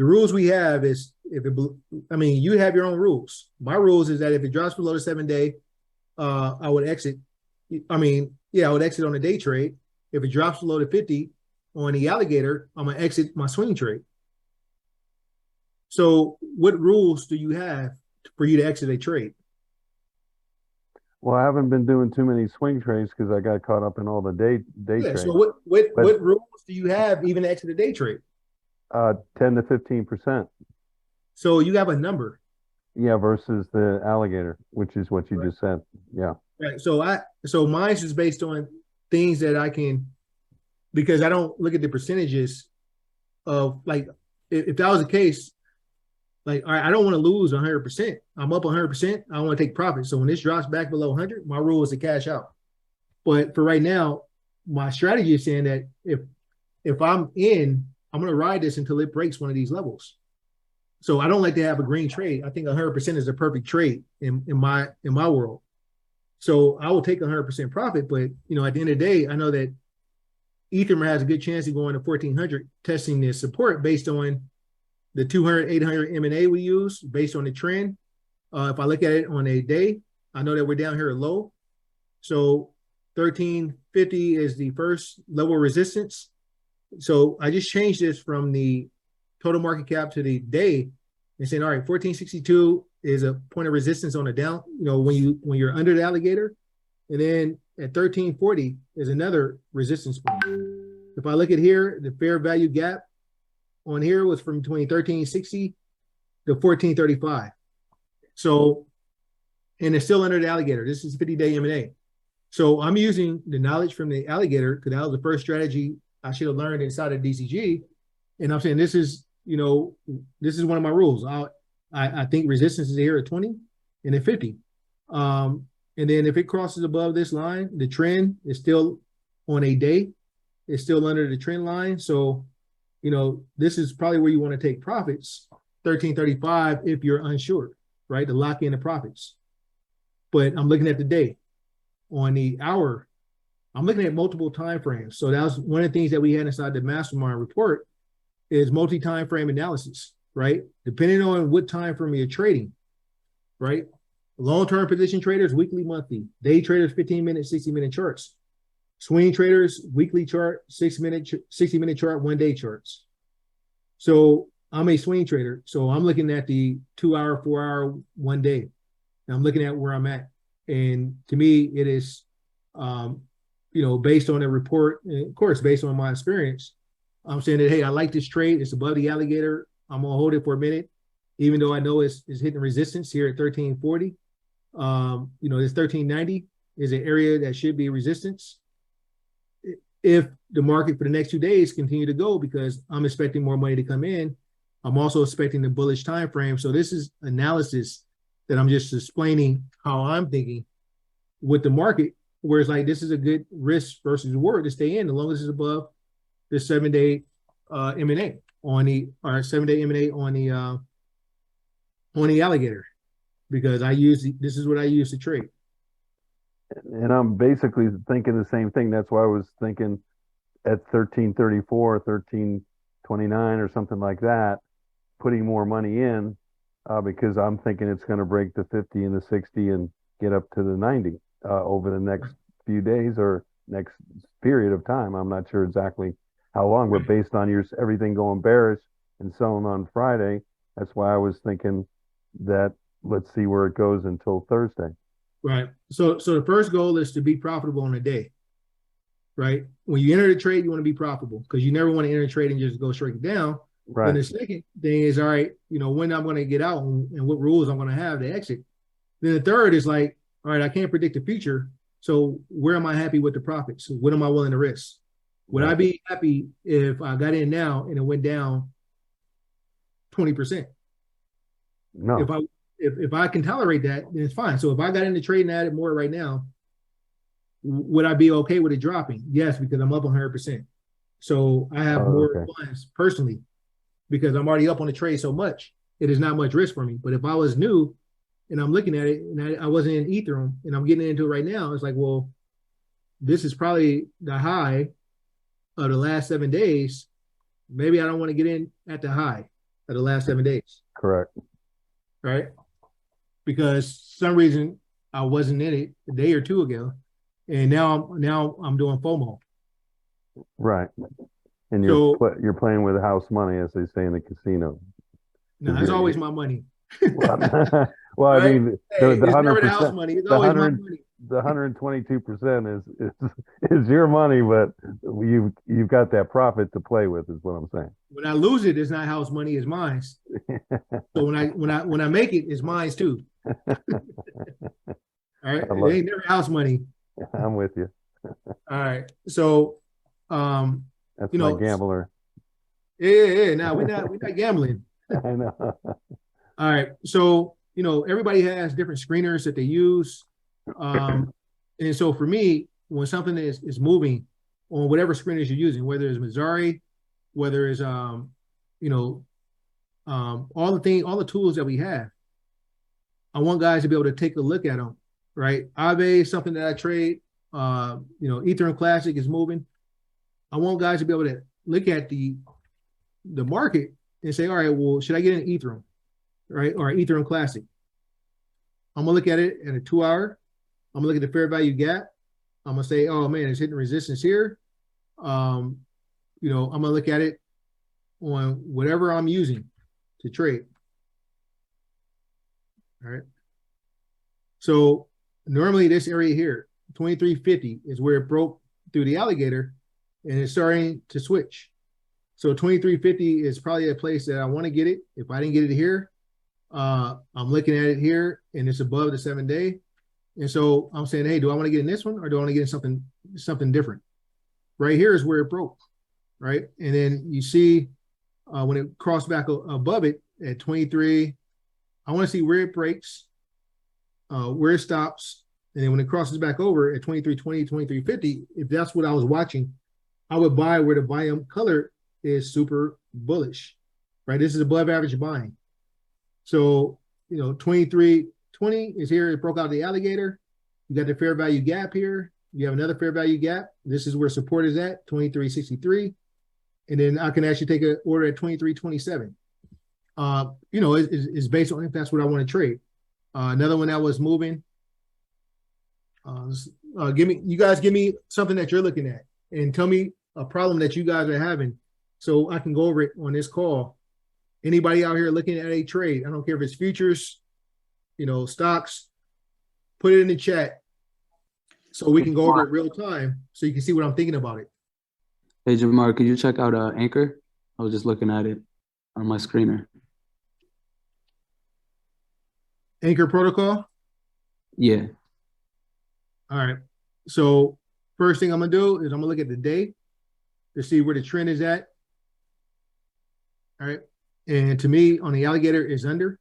the rules we have is I mean, you have your own rules. My rules is that if it drops below the 7 day, I would exit. I mean, yeah, I would exit on a day trade. If it drops below the 50 on the alligator, I'm gonna exit my swing trade. So, what rules do you have for you to exit a trade? Well, I haven't been doing too many swing trades because I got caught up in all the day Yeah. So, trades. But what rules do you have even to exit a day trade? 10 to 15%. So you have a number, Yeah, versus the alligator, which is what you right? just said. Yeah. Right. So mine is based on things that I can because I don't look at the percentages of like if that was the case, like all right, I don't want to lose 100%. I'm up 100%. I want to take profit. So when this drops back below 100, my rule is to cash out. But for right now, my strategy is saying that if I'm in, I'm going to ride this until it breaks one of these levels. So I don't like to have a green trade. I think 100% is the perfect trade in my world. So I will take 100% profit, but at the end of the day, I know that Ethereum has a good chance of going to 1400, testing this support based on the 200, 800 M&A we use, based on the trend. If I look at it on a day, I know that we're down here low. So 1350 is the first level of resistance. So I just changed this from the total market cap to the day and saying, all right, 1462 is a point of resistance on the down, when you're under the alligator. And then at 1340 is another resistance point. If I look at here, the fair value gap on here was from between 1360 to 1435. So, and it's still under the alligator. This is 50-day M&A. So I'm using the knowledge from the alligator because that was the first strategy I should have learned inside of DCG. And I'm saying this is one of my rules. I think resistance is here at 20 and at 50. And then if it crosses above this line, the trend is still on a day. It's still under the trend line. So, this is probably where you want to take profits, 1335 if you're unsure, right? To lock in the profits. But I'm looking at the day. On the hour, I'm looking at multiple time frames. So that was one of the things that we had inside the Mastermind report is multi-time frame analysis, right? Depending on what time frame you're trading, right? Long-term position traders, weekly, monthly. Day traders, 15-minute, 60-minute charts. Swing traders, weekly chart, 60-minute chart, 1-day charts. So I'm a swing trader. So I'm looking at the 2-hour, 4-hour, 1 day. And I'm looking at where I'm at. And to me, it is, based on the report, and of course, based on my experience, I'm saying that, hey, I like this trade. It's above the alligator. I'm going to hold it for a minute, even though I know it's hitting resistance here at 1340. This 1390 is an area that should be resistance if the market for the next 2 days continue to go, because I'm expecting more money to come in. I'm also expecting the bullish time frame. So this is analysis that I'm just explaining how I'm thinking with the market, where it's like this is a good risk versus reward to stay in as long as it's above the 7-day M&A on the or 7-day M&A on the alligator, because this is what I use to trade. And I'm basically thinking the same thing. That's why I was thinking at 1334, 1329 or something like that, putting more money in because I'm thinking it's going to break the 50 and the 60 and get up to the 90 over the next few days or next period of time. I'm not sure exactly how long, but based on everything going bearish and selling on Friday, that's why I was thinking that let's see where it goes until Thursday. Right. So the first goal is to be profitable on a day, right? When you enter the trade, you want to be profitable because you never want to enter a trade and just go straight down. Then Right. the second thing is, all right, when I'm going to get out and what rules I'm going to have to exit. Then the third is like, all right, I can't predict the future. So where am I happy with the profits? What am I willing to risk? Would I Right. be happy if I got in now and it went down 20%? If No. I if I can tolerate that, then it's fine. So if I got into trading at it more right now, would I be okay with it dropping? Yes, because I'm up 100%. So I have Oh, more okay. funds personally because I'm already up on the trade so much. It is not much risk for me. But if I was new and I'm looking at it and I wasn't in Ethereum and I'm getting into it right now, it's like, well, this is probably the high of the last 7 days. Maybe I don't want to get in at the high. of the last 7 days. Correct. Right? Because some reason I wasn't in it a day or two ago, and now I'm doing FOMO. Right. And you're playing with house money, as they say in the casino. No, it's always my money. Well, right? I mean, hey, the it's 100%, never the house money. It's always my money. The 122% is your money, but you've got that profit to play with, is what I'm saying. When I lose it, it's not house money, it's mine. So when I make it, it's mine too. All right, it ain't never house money. I'm with you. All right, so that's my gambler. Yeah. Now we're not gambling. I know. All right, so everybody has different screeners that they use, and so for me, when something is moving on whatever screeners you're using, whether it's Missouri, whether it's all the tools that we have, I want guys to be able to take a look at them. Right, Aave is something that I trade. Ethereum Classic is moving. I want guys to be able to look at the market and say, all right, well, should I get an Ethereum, right, or an Ethereum Classic? I'm gonna look at it at a 2 hour. I'm gonna look at the fair value gap. I'm gonna say, oh man, it's hitting resistance here. I'm gonna look at it on whatever I'm using to trade. All right. So normally this area here, 2350, is where it broke through the alligator, and it's starting to switch. So 2350 is probably a place that I want to get it. If I didn't get it here, I'm looking at it here, and it's above the 7-day. And so I'm saying, hey, do I want to get in this one, or do I want to get in something different? Right here is where it broke, right? And then you see when it crossed back above it at 23, I want to see where it breaks, where it stops, and then when it crosses back over at 2320, 2350, if that's what I was watching, I would buy where the volume color is super bullish, right? This is above average buying. So, 2320 is here. It broke out the alligator. You got the fair value gap here. You have another fair value gap. This is where support is at, 2363. And then I can actually take an order at 2327. It's based on if that's what I want to trade. Another one that was moving. You guys give me something that you're looking at and tell me a problem that you guys are having so I can go over it on this call. Anybody out here looking at a trade, I don't care if it's futures, stocks, put it in the chat so we can go over it real time so you can see what I'm thinking about it. Hey, Jamar, could you check out Anchor? I was just looking at it on my screener. Anchor protocol? Yeah. All right. So first thing I'm going to do is I'm going to look at the day to see where the trend is at. All right. And to me, on the alligator is under.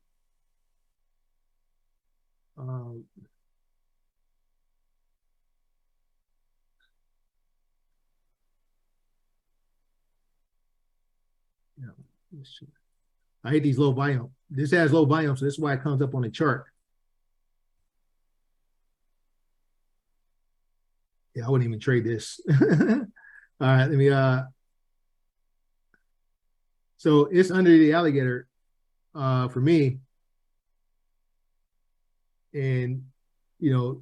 I hate these low volume. This has low volume, so this is why it comes up on the chart. Yeah, I wouldn't even trade this. All right, let me so it's under the alligator for me. And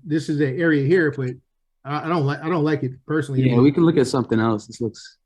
this is the area here, but I don't like it personally. Yeah, we can look at something else. This looks